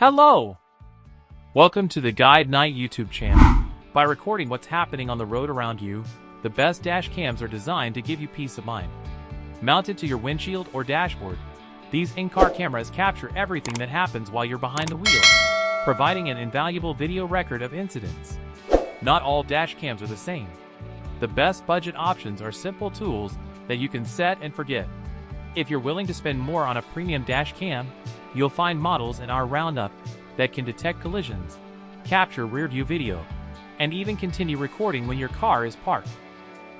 Hello! Welcome to the GuideKnight YouTube channel. By recording what's happening on the road around you, the best dash cams are designed to give you peace of mind. Mounted to your windshield or dashboard, these in-car cameras capture everything that happens while you're behind the wheel, providing an invaluable video record of incidents. Not all dash cams are the same. The best budget options are simple tools that you can set and forget. If you're willing to spend more on a premium dash cam, you'll find models in our roundup that can detect collisions, capture rear-view video, and even continue recording when your car is parked.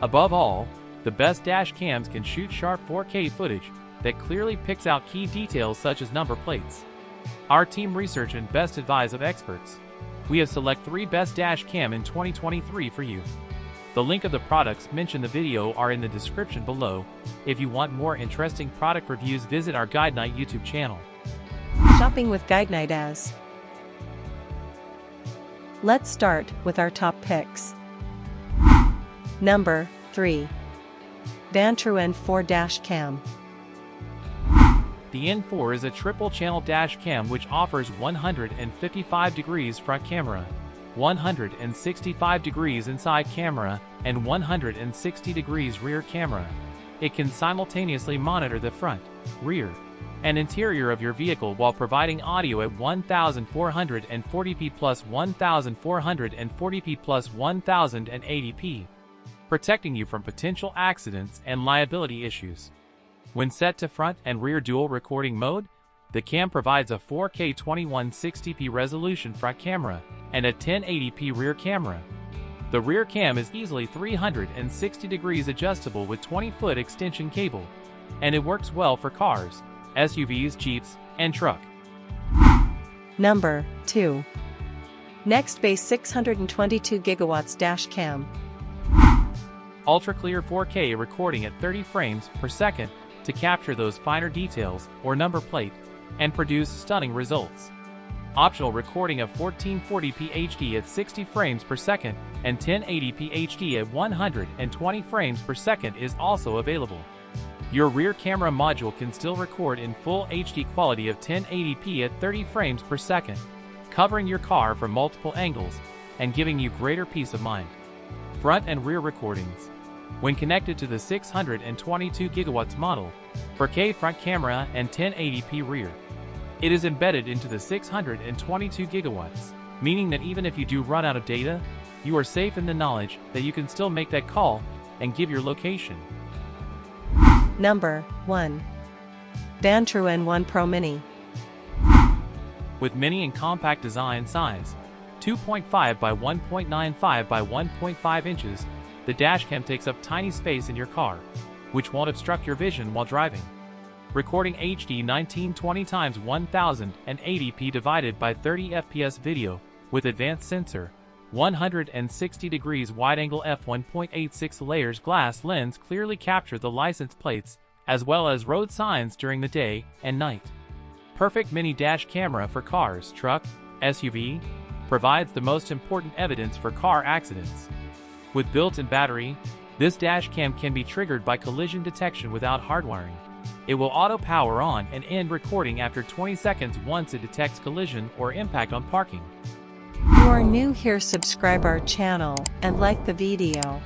Above all, the best dash cams can shoot sharp 4K footage that clearly picks out key details such as number plates. Our team research and best advice of experts. We have select 3 best dash cam in 2023 for you. The link of the products mentioned in the video are in the description below. If you want more interesting product reviews, visit our GuideKnight YouTube channel. Shopping with GuideKnight as. Let's start with our top picks. Number 3. Vantrue N4 Dash Cam. The N4 is a triple-channel dash cam which offers 155 degrees front camera, 165 degrees inside camera, and 160 degrees rear camera. It can simultaneously monitor the front, rear, and interior of your vehicle while providing audio at 1440p plus 1440p plus 1080p, protecting you from potential accidents and liability issues. When set to front and rear dual recording mode, the cam provides a 4K 2160p resolution front camera and a 1080p rear camera. The rear cam is easily 360 degrees adjustable with 20-foot extension cable, and it works well for cars, SUVs, Jeeps, and truck. Number 2. Nextbase 622GW Dash Cam. Ultra-clear 4K recording at 30 frames per second to capture those finer details or number plate and produce stunning results. Optional recording of 1440p HD at 60 frames per second and 1080p HD at 120 frames per second is also available. Your rear camera module can still record in full HD quality of 1080p at 30 frames per second, covering your car from multiple angles and giving you greater peace of mind. Front and rear recordings. When connected to the 622GW model, 4K front camera and 1080p rear. It is embedded into the 622GW, meaning that even if you do run out of data, you are safe in the knowledge that you can still make that call and give your location. Number 1. Vantrue N1 Pro Mini. With mini and compact design size, 2.5 by 1.95 by 1.5 inches, the dashcam takes up tiny space in your car, which won't obstruct your vision while driving. Recording HD 1920 x 1080p divided by 30 fps video with advanced sensor, 160 degrees wide-angle f1.86 layers glass lens clearly capture the license plates as well as road signs during the day and night. Perfect mini dash camera for cars, truck, SUV, provides the most important evidence for car accidents. With built-in battery, this dash cam can be triggered by collision detection without hardwiring. It will auto-power on and end recording after 20 seconds once it detects collision or impact on parking. If you are new here, subscribe our channel and like the video.